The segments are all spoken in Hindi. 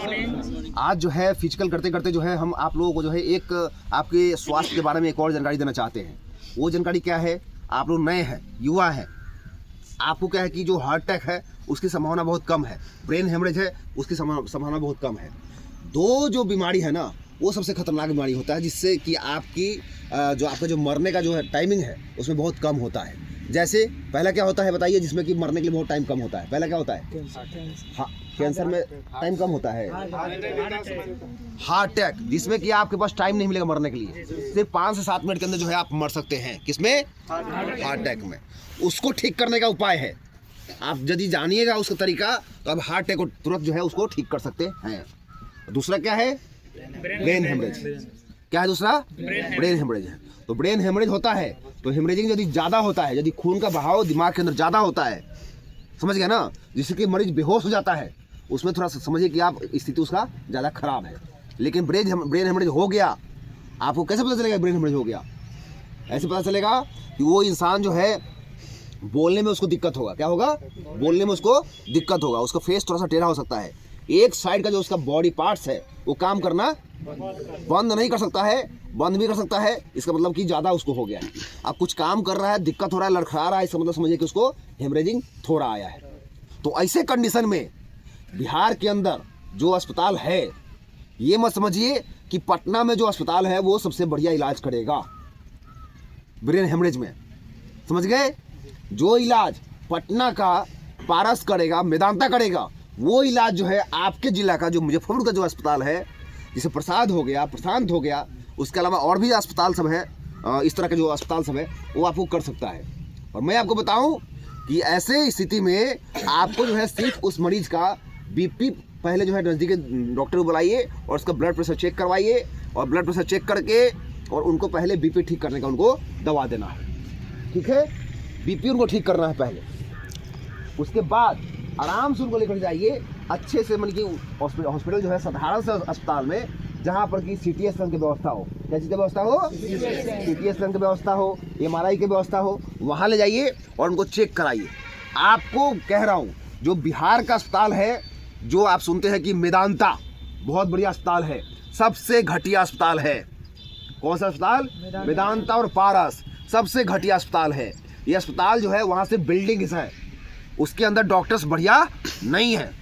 आज जो है फिजिकल करते करते जो है हम आप लोगों को जो है एक आपके स्वास्थ्य के बारे में एक और जानकारी देना चाहते हैं। वो जानकारी क्या है, आप लोग नए हैं, युवा हैं, आपको क्या है कि जो हार्ट अटैक है उसकी संभावना बहुत कम है, ब्रेन हेमरेज है उसकी संभावना बहुत कम है। दो जो बीमारी है ना वो सबसे खतरनाक बीमारी होता है, जिससे कि आपकी जो आपका जो मरने का जो है टाइमिंग है उसमें बहुत कम होता है। जैसे पहला क्या होता है बताइए, जिसमें कि मरने के लिए बहुत टाइम कम होता है। पहला क्या होता है? हाँ, कैंसर में टाइम कम होता है। हार्ट अटैक, जिसमें कि आपके पास टाइम नहीं मिलेगा मरने के लिए, सिर्फ 5 से 7 मिनट के अंदर जो है आप मर सकते हैं। किसमें? हार्ट अटैक में। उसको ठीक करने का उपाय है, आप यदि जानिएगा उसका तरीका तो आप हार्ट अटैक को तुरंत जो है उसको ठीक कर सकते हैं। दूसरा क्या है? Brain haemorrhage. क्या है दूसरा? ब्रेन हेमरेज है। तो ब्रेन हेमरेज होता है तो हेमरेजिंग यदि ज़्यादा होता है, यदि खून का बहाव दिमाग के अंदर ज़्यादा होता है, समझ गया ना, जिससे कि मरीज बेहोश हो जाता है, उसमें थोड़ा सा समझिए कि आप स्थिति उसका ज़्यादा खराब है। लेकिन ब्रेन हेमरेज हो गया, आपको कैसे पता चलेगा ब्रेन हेमरेज हो गया? ऐसे पता चलेगा कि वो इंसान जो है बोलने में उसको दिक्कत होगा। क्या होगा? बोलने में उसको दिक्कत होगा, उसका फेस थोड़ा सा टेढ़ा हो सकता है, एक साइड का जो उसका बॉडी पार्ट्स है वो काम करना बंद नहीं कर सकता है, बंद भी कर सकता है। इसका मतलब कि ज़्यादा उसको हो गया है। अब कुछ काम कर रहा है, दिक्कत हो रहा है, लड़खड़ा रहा है, इसका मतलब समझिए कि उसको हेमरेजिंग थोड़ा आया है। तो ऐसे कंडीशन में बिहार के अंदर जो अस्पताल है, ये मत समझिए कि पटना में जो अस्पताल है वो सबसे बढ़िया इलाज करेगा ब्रेन हेमरेज में। समझ गए? जो इलाज पटना का पारस करेगा, मेदांता करेगा, वो इलाज जो है आपके जिला का जो मुजफ्फरपुर का जो अस्पताल है, जैसे प्रसाद हो गया, प्रशांत हो गया, उसके अलावा और भी अस्पताल सब है, इस तरह के जो अस्पताल सब है वो आपको कर सकता है। और मैं आपको बताऊं कि ऐसे स्थिति में आपको जो है सिर्फ उस मरीज का बीपी पहले जो है नज़दीकी डॉक्टर को बुलाइए और उसका ब्लड प्रेशर चेक करवाइए, और ब्लड प्रेशर चेक करके और उनको पहले बीपी ठीक करने का उनको दवा देना है। ठीक है, बीपी उनको ठीक करना है पहले, उसके बाद आराम से उनको लेकर जाइए अच्छे से, मतलब कि हॉस्पिटल जो है साधारण से अस्पताल में, जहाँ पर कि CT स्कैन की व्यवस्था हो। क्या चीज़ की व्यवस्था हो? CT स्कैन की व्यवस्था हो, MRI की व्यवस्था हो, वहाँ ले जाइए और उनको चेक कराइए। आपको कह रहा हूँ, जो बिहार का अस्पताल है, जो आप सुनते हैं कि मेदांता बहुत बढ़िया अस्पताल है, सबसे घटिया अस्पताल है। कौन सा अस्पताल? मेदांता और पारस सबसे घटिया अस्पताल है। ये अस्पताल जो है वहाँ से बिल्डिंग है, उसके अंदर डॉक्टर्स बढ़िया नहीं है।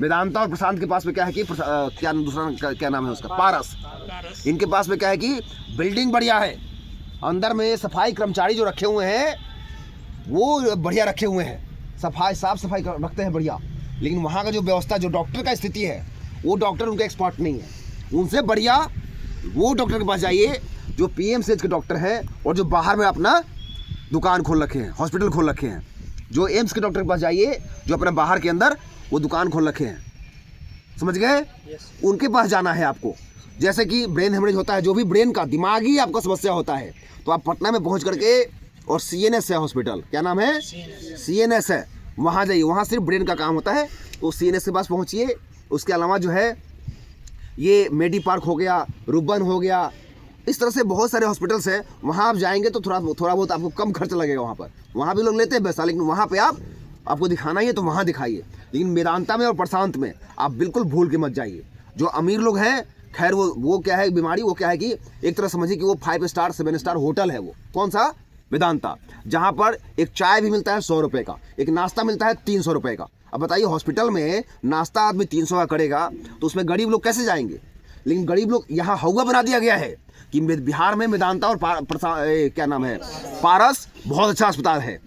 मेदांता और प्रशांत के पास में क्या है कि क्या दूसरा क्या नाम है उसका? पारस। इनके पास में क्या है कि बिल्डिंग बढ़िया है, अंदर में सफाई कर्मचारी जो रखे हुए हैं वो बढ़िया रखे हुए हैं, साफ सफाई रखते हैं बढ़िया। लेकिन वहाँ का जो व्यवस्था, जो डॉक्टर का स्थिति है, वो डॉक्टर उनके एक्सपर्ट नहीं है। उनसे बढ़िया वो डॉक्टर के पास जाइए जो PMCH के डॉक्टर हैं और जो बाहर में अपना दुकान खोल रखे हैं, हॉस्पिटल खोल रखे हैं। जो एम्स के डॉक्टर के पास जाइए जो अपने बाहर के अंदर वो दुकान खोल रखे हैं। समझ गए? उनके पास जाना है आपको। जैसे कि ब्रेन हेमरेज होता है, जो भी ब्रेन का दिमागी आपका समस्या होता है, तो आप पटना में पहुंच करके, और CNS है हॉस्पिटल, क्या नाम है? CNS है, वहाँ जाइए, वहाँ सिर्फ ब्रेन का काम होता है, तो CNS के पास पहुँचिए। उसके अलावा जो है ये मेडी पार्क हो गया, रुबन हो गया, इस तरह से बहुत सारे हॉस्पिटल्स हैं, वहाँ आप जाएंगे तो थोड़ा बहुत आपको कम खर्च लगेगा। वहाँ भी लोग लेते हैं पैसा, लेकिन वहाँ पे आपको दिखाना ही है तो वहाँ दिखाइए। लेकिन मेदांता में और प्रशांत में आप बिल्कुल भूल के मत जाइए। जो अमीर लोग हैं, खैर वो क्या है बीमारी, वो क्या है कि एक तरह समझिए कि वो 5 स्टार 7 स्टार होटल है। वो कौन सा? मेदांता, जहाँ पर एक चाय भी मिलता है 100 रुपये का, एक नाश्ता मिलता है 300 रुपये का। अब बताइए, हॉस्पिटल में नाश्ता आदमी 300 का करेगा तो उसमें गरीब लोग कैसे जाएंगे? लेकिन गरीब लोग यहाँ हवा बना दिया गया है कि बिहार में मेदांता और क्या नाम है, पारस बहुत अच्छा अस्पताल है।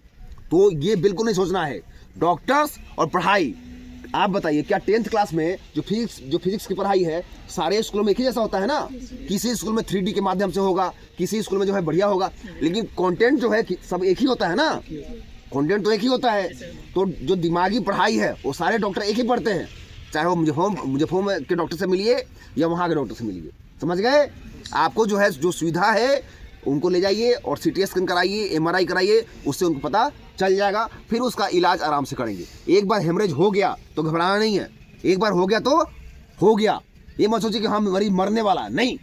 तो ये बिल्कुल नहीं सोचना है। डॉक्टर्स और पढ़ाई, आप बताइए, क्या 10th क्लास में जो फिजिक्स की पढ़ाई है सारे स्कूलों में एक ही जैसा होता है ना? किसी स्कूल में 3D के माध्यम से होगा, किसी स्कूल में जो है बढ़िया होगा, लेकिन कंटेंट जो है सब एक ही होता है ना? कंटेंट तो एक ही होता है। तो जो दिमागी पढ़ाई है वो सारे डॉक्टर एक ही पढ़ते हैं, चाहे वो मुजफ्फरपुर के डॉक्टर से मिलिए या वहाँ के डॉक्टर से मिलिए। समझ गए? आपको जो है जो सुविधा है उनको ले जाइए और CT स्कैन कराइए, MRI कराइए, उससे उनको पता चल जाएगा, फिर उसका इलाज आराम से करेंगे। एक बार हेमरेज हो गया तो घबराना नहीं है, एक बार हो गया तो हो गया। ये मत सोचिए कि हाँ मरीज मरने वाला, नहीं,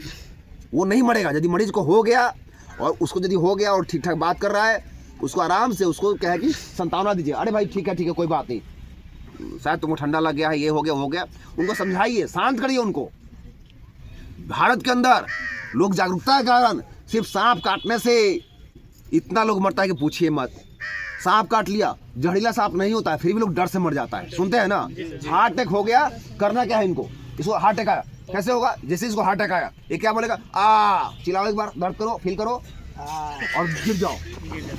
वो नहीं मरेगा। यदि मरीज को हो गया और उसको यदि हो गया और ठीक ठाक बात कर रहा है, उसको आराम से उसको क्या है कि सांत्वना दीजिए, अरे भाई ठीक है कोई बात नहीं, शायद तुमको ठंडा लग गया है, ये हो गया वो गया। उनको समझाइए, शांत करिए उनको। भारत के अंदर लोग जागरूकता के कारण सिर्फ सांप काटने से इतना लोग मरता है कि पूछिए मत। सांप काट लिया, जहरीला सांप नहीं होता है, फिर भी लोग डर से मर जाता है। सुनते हैं ना, हार्ट अटैक हो गया, करना क्या है इनको? इसको हार्ट अटैक आया, कैसे होगा? जैसे इसको हार्ट अटैक आया, ये क्या बोलेगा? चिल्लाओ एक बार, दर्द करो, फील करो और गिर जाओ,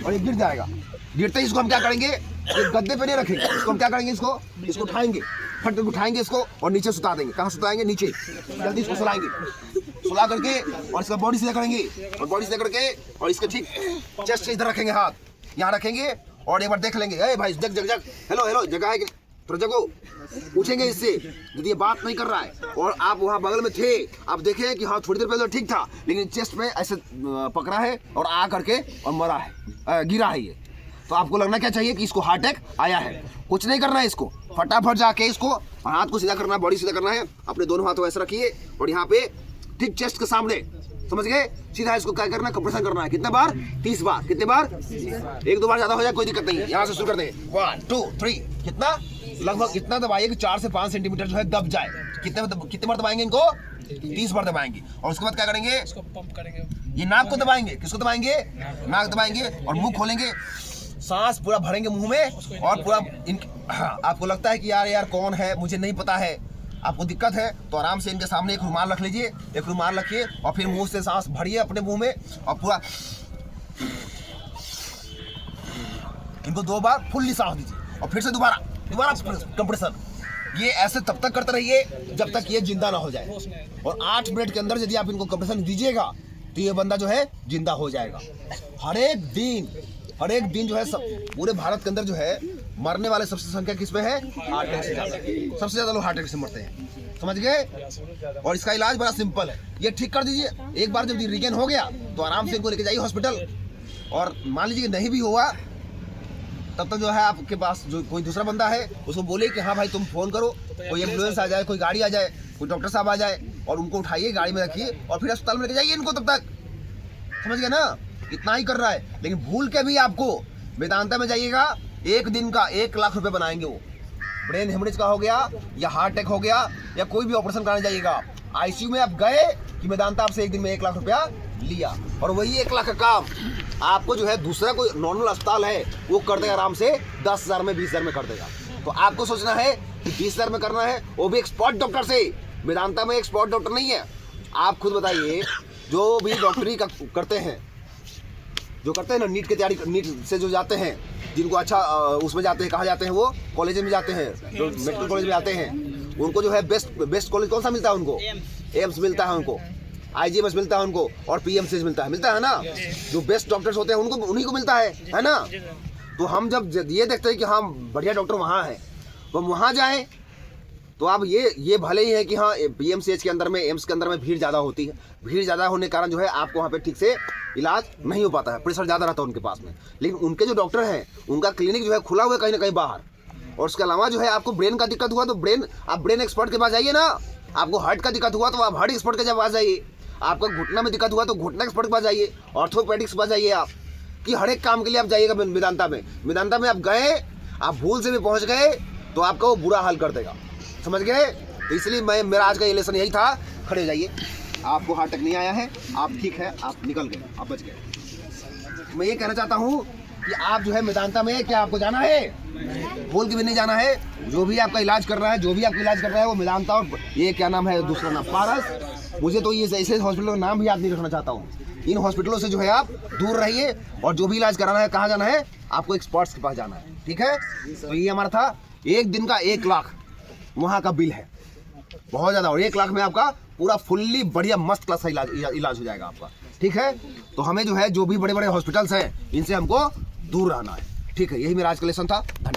और ये गिर जाएगा। गिरते ही इसको हम क्या करेंगे? एक गद्दे पे नहीं रखेंगे, इसको हम क्या करेंगे? इसको उठाएंगे, फट उठाएंगे इसको और नीचे सुता देंगे। कहाँ सुताएंगे? नीचे। जल्दी इसको सुलाएंगे, सुला करके और इसका बॉडी सीधा करेंगे, और बॉडी सीधा करके और इसके ठीक चेस्ट से इधर रखेंगे, हाथ यहाँ रखेंगे और एक बार देख लेंगे, ए भाई जग जग जग, हेलो हेलो, जगह है कि तो जगो। पूछेंगे इससे, यदि ये बात नहीं कर रहा है और आप वहाँ बगल में थे, आप देखें कि हाँ थोड़ी देर पहले तो ठीक था, लेकिन चेस्ट में ऐसे पकड़ा है और आ करके और मरा है, गिरा है ये, तो आपको लगना क्या चाहिए कि इसको हार्ट अटैक आया है। कुछ नहीं करना है इसको, फटाफट जाके इसको हाथ को सीधा करना है, बॉडी सीधा करना है, अपने दोनों हाथों ऐसे रखिए और यहाँ पे ठीक चेस्ट के सामने, समझ गए? सीधा इसको क्या करना है? कंप्रेशन करना है। कितने बार? 30 बार। कितने बार? 1 2 बार ज्यादा हो जाए कोई दिक्कत नहीं है। यहाँ से शुरू करते हैं, 1 2 3। कितना? लगभग इतना दबाइए कि 4 से 5 सेंटीमीटर जो है दब जाए। कितने बार दबाएंगे इनको? 30 बार दबाएंगे। और उसके बाद क्या करेंगे? इसको पंप करेंगे। ये नाक को दबाएंगे। किसको दबाएंगे? नाक दबाएंगे और मुंह खोलेंगे, सांस पूरा भरेंगे मुंह में और पूरा आपको लगता है कि यार कौन है, मुझे नहीं पता है, आपको दिक्कत है, तो आराम से इनके सामने एक रुमाल रख लीजिए, एक रुमाल रखिए और फिर मुंह से सांस भरिए अपने मुंह में और पूरा इनको 2 बार फुल्ली सांस दीजिए और फिर से दोबारा कंप्रेशन। ये ऐसे तब तक करते रहिए जब तक ये जिंदा ना हो जाए, और 8 मिनट के अंदर यदि आप इनको कंप्रेशन दीजिएगा तो ये बंदा जो है जिंदा हो जाएगा। हर एक दिन जो है पूरे भारत के अंदर जो है मरने वाले सबसे संख्या किस पे है? हार्ट अटैक से ज्यादा। सबसे ज्यादा लोग हार्ट अटैक से मरते हैं, समझ गए? और इसका इलाज बड़ा सिंपल है, ये ठीक कर दीजिए। एक बार जब रिगेन हो गया तो आराम से इनको लेके जाइए हॉस्पिटल, और मान लीजिए नहीं भी हुआ तब तक जो है आपके पास जो कोई दूसरा बंदा है उसको बोले कि हाँ भाई तुम फोन करो, कोई एम्बुलेंस आ जाए, कोई गाड़ी आ जाए, कोई डॉक्टर साहब आ जाए, और उनको उठाइए, गाड़ी में रखिए और फिर अस्पताल में लेके जाइए इनको। तब तक समझ गए ना? इतना ही कर रहा है। लेकिन भूल के भी आपको वेदांता में जाइएगा, एक दिन का 1 लाख रुपए बनाएंगे वो। ब्रेन हेमरेज का हो गया या हार्ट अटैक हो गया या कोई भी ऑपरेशन कराने जाइएगा, आईसीयू में आप गए कि वेदांता आपसे एक दिन में 1 लाख रुपया लिया, और वही 1 लाख का काम आपको जो है दूसरा कोई नॉर्मल अस्पताल है वो कर देगा आराम से 10,000 में 20,000 में कर देगा। तो आपको सोचना है कि 20,000 में करना है, वो भी एक्सपर्ट डॉक्टर से। वेदांता में एक्सपर्ट डॉक्टर नहीं है। आप खुद बताइए, जो भी डॉक्टरी का करते हैं, जो करते हैं ना, नीट की तैयारी, नीट से जो जाते हैं, जिनको अच्छा उसमें जाते हैं, कहाँ जाते हैं, वो कॉलेज में जाते हैं, जो मेडिकल कॉलेज में जाते हैं, उनको जो है बेस्ट कॉलेज कौन सा मिलता है? उनको एम्स मिलता है, उनको IGMS मिलता है, उनको और PMCH मिलता है ना। जो बेस्ट डॉक्टर्स होते हैं उनको, उन्हीं को मिलता है ना। तो हम जब ये देखते हैं कि हाँ बढ़िया डॉक्टर वहाँ है, तो हम वहाँ जाएँ। तो अब ये भले ही है कि हाँ PMCH के अंदर में, एम्स के अंदर में भीड़ ज़्यादा होती है, भीड़ ज़्यादा होने के कारण जो है आपको वहाँ पे ठीक से इलाज नहीं हो पाता है, प्रेशर ज़्यादा रहता है उनके पास में। लेकिन उनके जो डॉक्टर हैं उनका क्लिनिक जो है खुला हुआ है कहीं ना कहीं बाहर। और उसके अलावा जो है आपको ब्रेन का दिक्कत हुआ तो आप ब्रेन एक्सपर्ट के पास जाइए ना। आपको हार्ट का दिक्कत हुआ तो आप हार्ट एक्सपर्ट के पास जाइए। आपका घुटना में दिक्कत हुआ तो घुटना एक्सपर्ट के पास जाइए, ऑर्थोपेडिक्स के पास जाइए। आप कि हर एक काम के लिए आप जाइएगा वेदांता में। वेदांता में आप गए, आप भूल से भी पहुँच गए तो आपका वो बुरा हाल कर देगा, समझ गए? तो इसलिए मेरा आज का ये लेसन यही था। खड़े हो जाइए, आपको हार्ट अटैक नहीं आया है, आप ठीक है, आप निकल गए, आप बच गए। मैं ये कहना चाहता हूँ कि आप जो है वेदांता में, क्या आपको जाना है? बोल के भी नहीं जाना है। जो भी आपका इलाज कर रहा है, जो भी आपका इलाज कर रहा है वो वेदांता, और ये क्या नाम है दूसरा नाम? पारस। मुझे तो ये ऐसे हॉस्पिटल का नाम भी याद नहीं रखना चाहता हूँ। इन हॉस्पिटलों से जो है आप दूर रहिए, और जो भी इलाज कराना है, कहाँ जाना है? आपको एक्सपर्ट्स के पास जाना है, ठीक है? तो ये हमारा था, एक दिन का 1 लाख वहाँ का बिल है, बहुत ज़्यादा। और 1 लाख में आपका पूरा फुल्ली बढ़िया मस्त क्लास का इलाज हो जाएगा आपका, ठीक है? तो हमें जो है, जो भी बड़े बड़े हॉस्पिटल्स हैं, इनसे हमको दूर रहना है, ठीक है? यही मेरा आज का लेसन था। धन्यवाद।